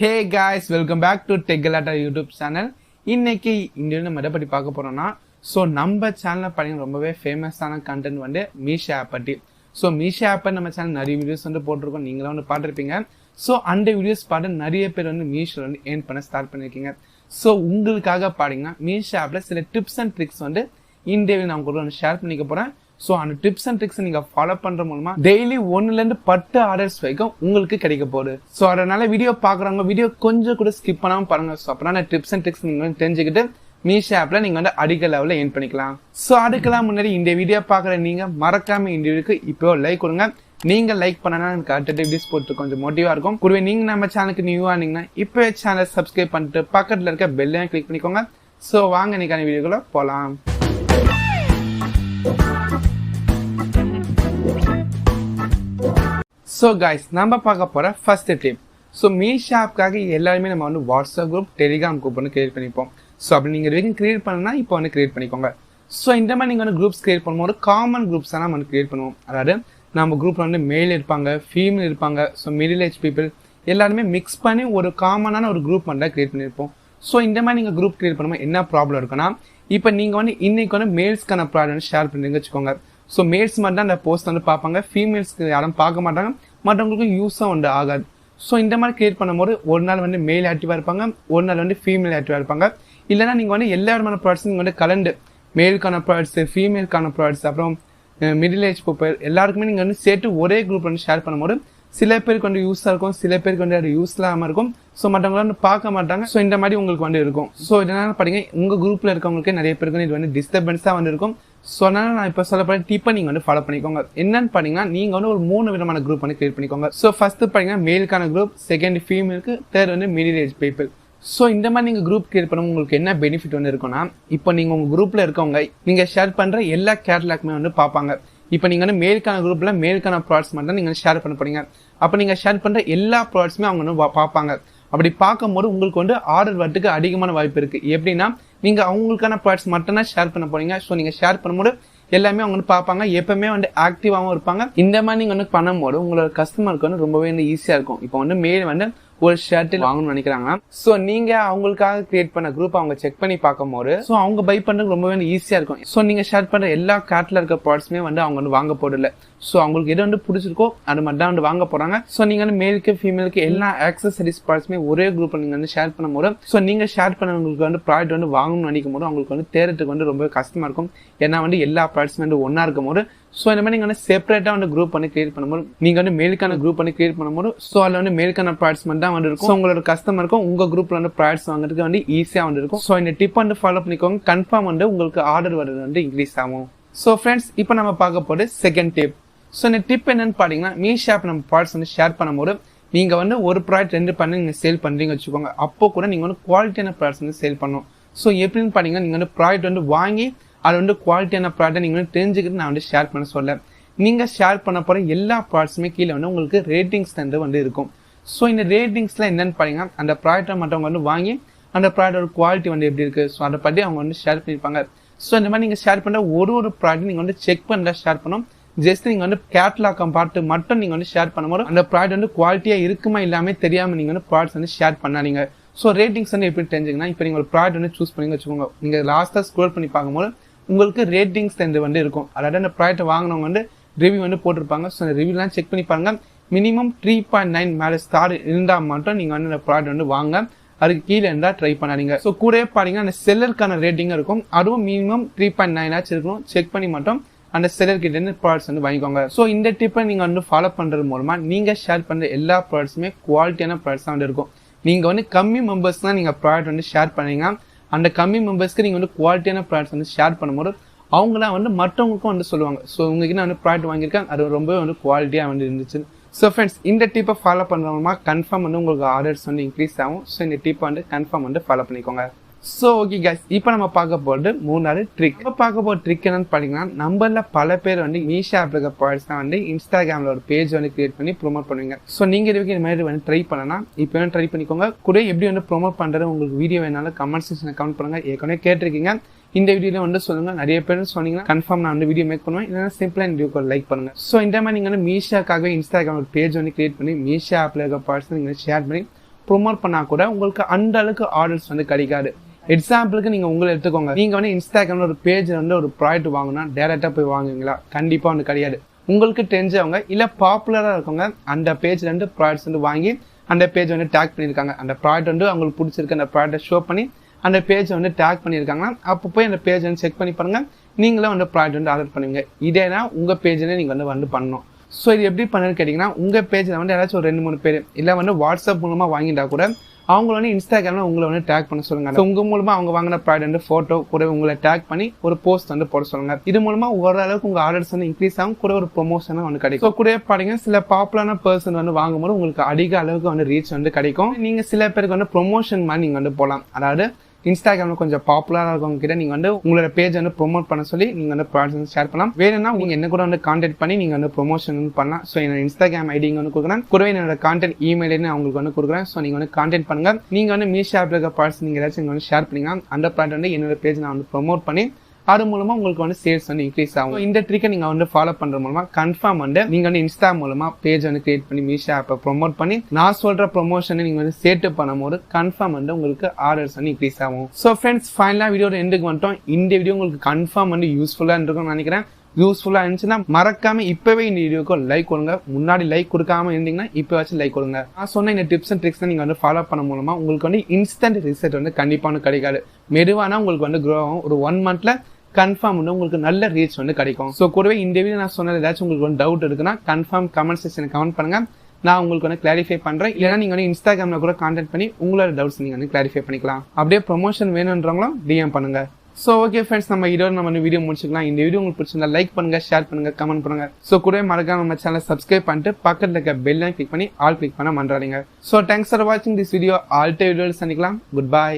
Hey guys, welcome back to Galata YouTube channel. இன்னைக்கு இந்த நம்ம எதை பத்தி பார்க்க போறோம்னா நம்ம சேனல்ல பாத்தீங்கன்னா ரொம்பவே ஃபேமஸான கண்டென்ட் வந்து மீஷோ ஆப் பத்தி. மீஷோ ஆப் நம்ம சேனல் நிறைய வீடியோஸ் வந்து போட்டுருக்கோம், நீங்களும் வந்து பார்த்திருப்பீங்க. அந்த வீடியோஸ் பார்த்து நிறைய பேர் வந்து மீஷோல வந்து ஏர்ன் பண்ண ஸ்டார்ட் பண்ணிருக்கீங்க. உங்களுக்காக பாத்தீங்கன்னா மீஷோ ஆப்ல சில டிப்ஸ் அண்ட் ட்ரிக்ஸ் வந்து இந்த வீடியோல நான் கூட ஷேர் பண்ணிக்க போறேன். அந்த டிப்ஸ் அண்ட் ட்ரிக்ஸ் நீங்க ஃபாலோ பண்ற மூலமா டெய்லி 1 to 10 ஆர்டர்ஸ் வரைக்கும் உங்களுக்கு கிடைக்க போகுது. அதனால வீடியோ பாக்குறவங்க வீடியோ கொஞ்சம் கூட ஸ்கிப் பண்ணாம பாருங்க. அப்பதான் டிப்ஸ் அண்ட் ட்ரிக்ஸ் நீங்க தெரிஞ்சுக்கிட்டு மீஷோ ஆப்ல நீங்க வந்து அதிக லெவல்ல ஏர்ன் பண்ணிக்கலாம். அதுக்கெல்லாம் முன்னாடி இந்த வீடியோ பாக்குற நீங்க மறக்காம இந்த வீடியோக்கு இப்போ லைக் கொடுங்க. நீங்க லைக் பண்ணனா எனக்கு அடுத்த வீடியோஸ் போட்டு கொஞ்சம் மோட்டிவா இருக்கும். கூடவே நீங்க நம்ம சேனலுக்கு நியூவா இருந்தீங்கன்னா இப்போ சேனலை சப்ஸ்கிரைப் பண்ணிட்டு பக்கத்துல இருக்க பெல்லையும் கிளிக் பண்ணிக்கோங்க. வாங்க இன்னைக்கான வீடியோக்குள்ள போலாம். guys, நம்ம பார்க்க போற ஃபர்ஸ்ட் டிப். மீஷோ ஆப்காக எல்லாருமே நம்ம வந்து வாட்ஸ்அப் குரூப், டெலிகிராம் குரூப் வந்து கிரியேட் பண்ணிப்போம். அப்படி நீங்க வரைக்கும் கிரியேட் பண்ணனா இப்போ வந்து கிரியேட் பண்ணிக்கோங்க. இந்த மாதிரி நீங்க வந்து குரூப்ஸ் கிரியேட் பண்ணும்போது காமன் குரூப்ஸ் நம்ம வந்து கிரியேட் பண்ணுவோம். அதாவது நம்ம குரூப்ல வந்து மேல் இருப்பாங்க, ஃபீமேல் இருப்பாங்க, மிடில் ஏஜ் பீப்புள் எல்லாருமே மிக்ஸ் பண்ணி ஒரு காமனான ஒரு குரூப் வந்து கிரியேட் பண்ணிருப்போம். இந்த மாதிரி நீங்க குரூப் கிரியேட் பண்ணும்போது என்ன ப்ராப்ளம் இருக்குன்னா, இப்போ நீங்க வந்து இன்னைக்கு வந்து மேல்ஸ்க்கான ப்ராடக்ட் வந்து ஷேர் பண்ணுறீங்க வச்சுக்கோங்க. மேல்ஸ் மட்டும் தான் அந்த போஸ்ட் வந்து பார்ப்பாங்க, ஃபீமேல்ஸ்க்கு யாரும் பார்க்க மாட்டாங்க, மற்றவங்களுக்கும் யூஸும் வந்து ஆகாது. இந்த மாதிரி கிரியேட் பண்ணும்போது ஒரு நாள் வந்து மேல் ஆக்டிவா இருப்பாங்க, ஒரு நாள் வந்து ஃபீமேல் ஆக்டிவா இருப்பாங்க. இல்லைன்னா நீங்க வந்து எல்லா விதமான ப்ராடக்ட்ஸ் நீங்க வந்து கலந்து மேலுக்கான ப்ராடக்ட்ஸ், ஃபீமேலுக்கான ப்ராடக்ட்ஸ், அப்புறம் மிடில் ஏஜ் பீப்புள் எல்லாருக்குமே நீங்க வந்து சேர்த்து ஒரே குரூப் வந்து ஷேர் பண்ணும்போது சில பேருக்கு வந்து யூஸா இருக்கும், சில பேருக்கு வந்து அது யூஸ் இல்லாம இருக்கும். மற்றவங்க வந்து பார்க்க மாட்டாங்க. இந்த மாதிரி உங்களுக்கு வந்து இருக்கும். இதனால பாத்தீங்க உங்க குரூப்ல இருக்கவங்களுக்கு நிறைய பேருக்கு இது வந்து டிஸ்டர்பன்ஸா வந்து இருக்கும். அதனால நான் இப்ப சொல்ல போற டிப்பை நீங்க வந்து ஃபாலோ பண்ணிக்கோங்க. என்னன்னு பாத்தீங்கன்னா, நீங்க வந்து ஒரு 3 விதமான குரூப் வந்து கிரியேட் பண்ணிக்கோங்க. ஃபர்ஸ்ட் பாத்தீங்கன்னா மேலுக்கான குரூப், செகண்ட் ஃபீமேலுக்கு, தேர்ட் வந்து மிடில் ஏஜ் பீப்புள். இந்த மாதிரி நீங்க குரூப் கிரியேட் பண்ண உங்களுக்கு என்ன பெனிஃபிட் வந்து இருக்கும்னா, இப்போ நீங்க உங்க குரூப்ல இருக்கவங்க நீங்க ஷேர் பண்ற எல்லா கேட்டலாக்குமே வந்து பார்ப்பாங்க. இப்போ நீங்க வந்து மேலுக்கான குரூப்ல மேலுக்கான ப்ராடக்ட்ஸ் மட்டும் நீங்க ஷேர் பண்ண போறீங்க. அப்ப நீங்க ஷேர் பண்ற எல்லா ப்ராடக்ட்ஸுமே அவங்க வந்து பார்ப்பாங்க. அப்படி பார்க்கும்போது உங்களுக்கு வந்து ஆர்டர் வரதுக்கு அதிகமான வாய்ப்பு இருக்கு. எப்படின்னா, நீங்க அவங்களுக்கான ப்ராடக்ட்ஸ் மட்டும் தான் ஷேர் பண்ண போறீங்க. நீங்க ஷேர் பண்ணும்போது எல்லாமே அவங்க வந்து பார்ப்பாங்க, எப்பவுமே வந்து ஆக்டிவாகவும் இருப்பாங்க. இந்த மாதிரி நீங்க வந்து பண்ணும்போது உங்களோட கஸ்டமருக்கு வந்து ரொம்பவே வந்து ஈஸியா இருக்கும். இப்போ வந்து மேல் வந்து ஒரு ஷர்ட் வாங்கணும்னு நினைக்கிறாங்க. நீங்க அவங்களுக்காக கிரியேட் பண்ண குரூப் அவங்க செக் பண்ணி பார்க்கும்போது அவங்க பை பண்றதுக்கு ரொம்பவே ஈஸியா இருக்கும். நீங்க ஷேர் பண்ற எல்லா கார்ட்ல இருக்க ப்ராடக்ட்ஸுமே வந்து அவங்க வந்து வாங்க போறதில்ல. அவங்களுக்கு எது வந்து பிடிச்சிருக்கோ அது மட்டும் தான் வந்து வாங்க போறாங்க. நீங்க வந்து மேலுக்கு ஃபீமேலுக்கு எல்லா ஆக்சசரிஸ் ப்ராடக்ட்ஸுமே ஒரே குரூப்ல நீங்க வந்து ஷேர் பண்ணும்போது நீங்க ஷேர் பண்ணவங்களுக்கு வந்து ப்ராடக்ட் வந்து வாங்கணும்னு நினைக்கும் போது அவங்களுக்கு வந்து தேர்றதுக்கு வந்து ரொம்ப கஷ்டமா இருக்கும். ஏன்னா வந்து எல்லா ப்ராடக்ட்ஸுமே வந்து ஒன்னா இருக்கும் போது இந்த மாதிரி நீங்க வந்து செப்பரேட்டா வந்து குரூப் பண்ணி கிரியேட் பண்ணும்போது நீங்க வந்து மேலுக்கான குரூப் பண்ணி கிரியேட் பண்ணும்போது அதுல வந்து மேலுக்கான ப்ராடக்ட்ஸ் மட்டும் தான் வந்து இருக்கும். உங்களோட கஸ்டமருக்கும் உங்க குரூப்ல வந்து ப்ராடக்ட்ஸ் வாங்குறதுக்கு வந்து ஈஸியா வந்து இருக்கும். இந்த டிப் வந்து ஃபாலோ பண்ணிக்கோங்க. கன்ஃபார்ம் வந்து உங்களுக்கு ஆர்டர் வர்றது வந்து இன்க்ரீஸ் ஆகும். ஃப்ரெண்ட்ஸ், இப்போ நம்ம பார்க்க போது செகண்ட் டிப். இந்த டிப் என்னன்னு பாத்தீங்கன்னா, மீஷோ ஆப் நம்ம ப்ராடக்ட்ஸ் வந்து ஷேர் பண்ணும்போது நீங்க வந்து ஒரு ப்ராடக்ட் 2 பண்ணி நீங்க சேல் பண்றீங்க வச்சுக்கோங்க. அப்போ கூட நீங்க வந்து குவாலிட்டியான ப்ராடக்ட்ஸ் வந்து சேல் பண்ணணும். எப்படின்னு பாத்தீங்கன்னா, நீங்க வந்து ப்ராடக்ட் வந்து வாங்கி அது வந்து குவாலிட்டியான ப்ராடக்ட் நீங்க வந்து தெரிஞ்சுக்கிட்டு நான் வந்து ஷேர் பண்ண சொல்ல. நீங்க ஷேர் பண்ண போற எல்லா ப்ராடக்ட்ஸுமே கீழே வந்து உங்களுக்கு ரேட்டிங்ஸ் வந்து இருக்கும். இந்த ரேட்டிங்ஸ்ல என்னன்னு பாத்தீங்கன்னா, அந்த ப்ராடக்ட்டை மற்றவங்க வந்து வாங்கி அந்த ப்ராடக்டோட குவாலிட்டி வந்து எப்படி இருக்கு அதை பத்தி அவங்க வந்து ஷேர் பண்ணிருப்பாங்க. இந்த மாதிரி நீங்க ஷேர் பண்ற ஒரு ப்ராடக்ட் நீங்க வந்து செக் பண்ண ஷேர் பண்ணணும். ஜஸ்ட் நீங்க வந்து கேட்லாக் பார்த்து மட்டும் நீங்க வந்து ஷேர் பண்ணும்போது அந்த ப்ராடக்ட் வந்து குவாலிட்டியா இருக்குமா இல்லாம தெரியாம நீங்க வந்து ப்ராடக்ட்ஸ் வந்து ஷேர் பண்ணாதீங்க. ரேட்டிங்ஸ் வந்து எப்படி தெரிஞ்சுங்கன்னா, இப்போ நீங்க ஒரு ப்ராடக்ட் வந்து சூஸ் பண்ணி வச்சுக்கோங்க. நீங்க லாஸ்டா ஸ்க்ரோல் பண்ணி பார்க்கும்போது உங்களுக்கு ரேட்டிங்ஸ் வந்து இருக்கும். அதாவது அந்த ப்ராடக்ட் வாங்கினவங்க வந்து ரிவ்யூ வந்து போட்டிருப்பாங்க. அந்த ரிவ்யூலாம் செக் பண்ணி பாருங்க. மினிமம் 3.9 மேல ஸ்டார் இருந்தா மட்டும் நீங்க வந்து அந்த ப்ராடக்ட் வந்து வாங்க. அதுக்கு கீழே இருந்தா ட்ரை பண்ணாதீங்க. கூட பாத்தீங்கன்னா அந்த செல்லருக்கான ரேட்டிங் இருக்கும், அதுவும் மினிமம் 3.9 ஆச்சு இருக்கணும். செக் பண்ணி மட்டும் அந்த செல்லர் கிட்ட இருந்து ப்ராடக்ட்ஸ் வந்து வாங்கிக்கோங்க. இந்த டிப்பை நீங்க வந்து ஃபாலோ பண்றது மூலமா நீங்க ஷேர் பண்ற எல்லா ப்ராடக்ட்ஸுமே குவாலிட்டியான ப்ராடக்ட்ஸ் வந்து இருக்கும். நீங்க வந்து கம்மி மெம்பர்ஸ் தான் நீங்க ப்ராடக்ட் வந்து ஷேர் பண்ணீங்க. அந்த கம்மி மெம்பர்ஸ்க்கு நீங்க வந்து குவாலிட்டியான ப்ராடக்ட்ஸ் வந்து ஷேர் பண்ணும்போது அவங்களாம் வந்து மற்றவங்களுக்கும் வந்து சொல்லுவாங்க, உங்ககிட்ட வந்து ப்ராடக்ட் வாங்கியிருக்காங்க, அது ரொம்பவே வந்து குவாலிட்டியா வந்து இருந்துச்சு. ஃப்ரெண்ட்ஸ், இந்த டிப்பை ஃபாலோ பண்றவங்க கன்ஃபார்ம் வந்து உங்களுக்கு ஆர்டர்ஸ் வந்து இன்க்ரீஸ் ஆகும். இந்த டிப்பை வந்து கன்ஃபார்ம் வந்து ஃபாலோ பண்ணிக்கோங்க. ஓகே கைஸ், இப்போ நம்ம பார்க்க போறது 3வது ட்ரிக். இப்போ பார்க்க போற ட்ரிக் என்னன்னு பாத்தீங்கன்னா, நம்மள பல பேர் வந்து மீஷோ ஆப்ல இருக்க ப்ராடக்ட்ஸ் தான் வந்து இன்ஸ்டாகிராம்ல ஒரு பேஜ் வந்து கிரியேட் பண்ணி ப்ரோமோட் பண்ணுவீங்க. நீங்க இதுக்கு இந்த மாதிரி வந்து ட்ரை பண்ணலாம். இப்போ வந்து ட்ரை பண்ணிக்கோங்க. கூட எப்படி வந்து ப்ரோமோட் பண்றது உங்களுக்கு வீடியோ வேணாலும் கமெண்ட் செக்ஷன்ல கமெண்ட் பண்ணுங்க. ஏற்கனவே கேட்டிருக்கீங்க, இந்த வீடியோல வந்து சொல்லுங்க. நிறைய பேர் சொன்னீங்கன்னா கன்ஃபார்ம் நான் வந்து வீடியோ மேக் பண்ணுவேன். இல்லைன்னா சிம்பிளா இந்த வீடியோக்கு லைக் பண்ணுங்க. இந்த மாதிரி நீங்க வந்து மீஷோக்காகவே இன்ஸ்டாகிராம் ஒரு பேஜ் வந்து கிரியேட் பண்ணி மீஷோ ஆப்ல இருக்க ப்ராடக்ட்ஸ் நீங்க ஷேர் பண்ணி ப்ரொமோட் பண்ணா கூட உங்களுக்கு அந்த அளவுக்கு ஆர்டர்ஸ் வந்து கிடைக்காது. எக்ஸாம்பிளுக்கு நீங்க உங்களை எடுத்துக்கோங்க. நீங்க வந்து இன்ஸ்டாகிராம்ல ஒரு பேஜ்ல வந்து ஒரு ப்ராடக்ட் வாங்கினா டைரக்டா போய் வாங்குவீங்களா? கண்டிப்பா வந்து கிடையாது. உங்களுக்கு தெரிஞ்சவங்க இல்ல பாப்புலரா இருக்கவங்க அந்த பேஜ்ல இருந்து ப்ராடக்ட்ஸ் வந்து வாங்கி அந்த பேஜ் வந்து டேக் பண்ணியிருக்காங்க. அந்த ப்ராடக்ட் வந்து அவங்களுக்கு பிடிச்சிருக்கு அந்த ப்ராடக்ட்டை ஷோ பண்ணி அந்த பேஜை வந்து டேக் பண்ணியிருக்காங்கன்னா அப்போ போய் அந்த பேஜ் வந்து செக் பண்ணி பாருங்க, நீங்களும் வந்து ப்ராடக்ட் வந்து ஆர்டர் பண்ணுவீங்க. இதே தான் உங்க பேஜ்ல நீங்க வந்து பண்ணணும். ஸோ இது எப்படி பண்ணுன்னு கேட்டீங்கன்னா, உங்க பேஜ்ல வந்து யாராச்சும் ஒரு 2-3 பேர் இல்ல வந்து வாட்ஸ்அப் மூலமா வாங்கிட்டா கூட அவங்க வந்து இன்ஸ்டாகிராம்ல உங்களை வந்து டேக் பண்ண சொல்லுங்க. உங்க மூலமா அவங்க வாங்கின ப்ராடக்ட் வந்து போட்டோ கூட உங்களை டேக் பண்ணி ஒரு போஸ்ட் வந்து போட சொல்லுங்க. இது மூலமா ஓரளவுக்கு உங்க ஆர்டர்ஸ் வந்து இன்க்ரீஸ் ஆகும், கூட ஒரு ப்ரொமோஷனும் வந்து கிடைக்கும். கூட பாத்தீங்கன்னா சில பாப்புலரான பர்சன் வந்து வாங்கும்போது உங்களுக்கு அதிக அளவுக்கு வந்து ரீச் வந்து கிடைக்கும். நீங்க சில பேருக்கு வந்து ப்ரொமோஷன் மாதிரி நீங்க வந்து போகலாம். அதாவது இன்ஸ்டாகிராம்ல கொஞ்சம் பாப்புலரா இருக்கவங்க கிட்ட நீங்க வந்து உங்களோட பேஜ் வந்து ப்ரொமோட் பண்ண சொல்லி நீங்க வந்து ப்ராடக்ட்ஸ் வந்து ஷேர் பண்ணலாம். வேணும்னா நீங்க என்ன கூட வந்து கான்டாக்ட் பண்ணி நீங்க வந்து ப்ரொமோஷன் வந்து பண்ணலாம். ஸோ என்னோட இன்ஸ்டாகிராம் ஐடி வந்து கொடுக்குறேன், கூடவே என்னோட கான்டென்ட் இமெயில் அவங்களுக்கு வந்து கொடுக்குறேன். ஸோ நீங்க வந்து கான்டாக்ட் பண்ணுங்க. நீங்க வந்து மீஷோ ஆப்ல இருக்க ப்ராடக்ட்ஸ் நீங்க ஏதாச்சும் வந்து ஷேர் பண்ணீங்க, அந்த ப்ராடக்ட் வந்து என்னோட பேஜ் நான் வந்து ப்ரொமோட் பண்ணி அது மூலமா உங்களுக்கு வந்து சேல்ஸ் வந்து இன்க்ரீஸ் ஆகும். இந்த ட்ரிக்கை நீங்க வந்து ஃபாலோ பண்ற மூலமா கன்ஃபார்ம் வந்து நீங்க வந்து இன்ஸ்டா மூலமா பேஜ் வந்து கிரியேட் பண்ணி மீஷோ ஆப்பை ப்ரொமோட் பண்ணி நான் சொல்ற ப்ரொமோஷனை நீங்க வந்து சேர்த்து பண்ணும்போது கன்ஃபார்ம் வந்து உங்களுக்கு ஆர்டர்ஸ் வந்து இன்க்ரீஸ் ஆகும். ஸோ ஃப்ரெண்ட்ஸ், ஃபைனலா வீடியோ எண்டுக்கு வந்துட்டோம். இந்த வீடியோ உங்களுக்கு கன்ஃபார்ம் வந்து யூஸ்ஃபுல்லா இருக்கும்னு நினைக்கிறேன். யூஸ்ஃபுல்லா இருந்துச்சுன்னா மறக்காம இப்பவே இந்த வீடியோக்கு லைக் கொடுங்க. முன்னாடி லைக் கொடுக்காம இருந்தீங்கன்னா இப்ப வச்சு லைக் கொடுங்க. நான் சொன்ன இந்த டிப்ஸ் அண்ட் ட்ரிக்ஸ் நீங்க வந்து ஃபாலோ பண்ண மூலமா உங்களுக்கு வந்து இன்ஸ்டன்ட் ரிசல்ட் வந்து கண்டிப்பா கிடைக்காது. மெதுவானா உங்களுக்கு வந்து க்ரோ ஆகும். ஒரு 1 மந்த்ல கன்ஃபார்ம் வந்து உங்களுக்கு நல்ல ரீச் வந்து கிடைக்கும். ஸோ கூடவே இந்த வீடியோ நான் சொன்னது ஏதாச்சும் உங்களுக்கு வந்து டவுட் இருக்குன்னா கன்ஃபார்ம் கமெண்ட் செக்ஷன் கமெண்ட் பண்ணுங்க. நான் உங்களுக்கு வந்து கிளாரிஃபை பண்றேன். இல்லைன்னா நீங்க வந்து இன்ஸ்டாகிராம்ல கூட கான்டாக்ட் பண்ணி உங்களோட டவுட்ஸ் நீங்க வந்து கிளாரிஃபை பண்ணிக்கலாம். அப்படியே ப்ரொமோஷன் வேணும்ன்றவங்களும் டிஎம் பண்ணுங்க. ஸோ ஓகே ஃப்ரெண்ட்ஸ், நம்ம இதோட நம்ம வந்து வீடியோ முடிச்சுக்கலாம். இந்த வீடியோ உங்களுக்கு பிடிச்சிருந்தா லைக் பண்ணுங்க, ஷேர் பண்ணுங்க, கமெண்ட் பண்ணுங்க. ஸோ கூடவே மறக்காம நம்ம சேனலை சப்ஸ்கிரைப் பண்ணிட்டு பக்கத்துல இருக்க பெல் கிளிக் பண்ணி ஆல் கிளிக் பண்ண மன்றாதீங்க. ஸோ தேங்க்ஸ் ஃபார் வாட்சிங் திஸ் வீடியோ. ஆல்டே வீடியோவில் சந்திக்கலாம். Good bye.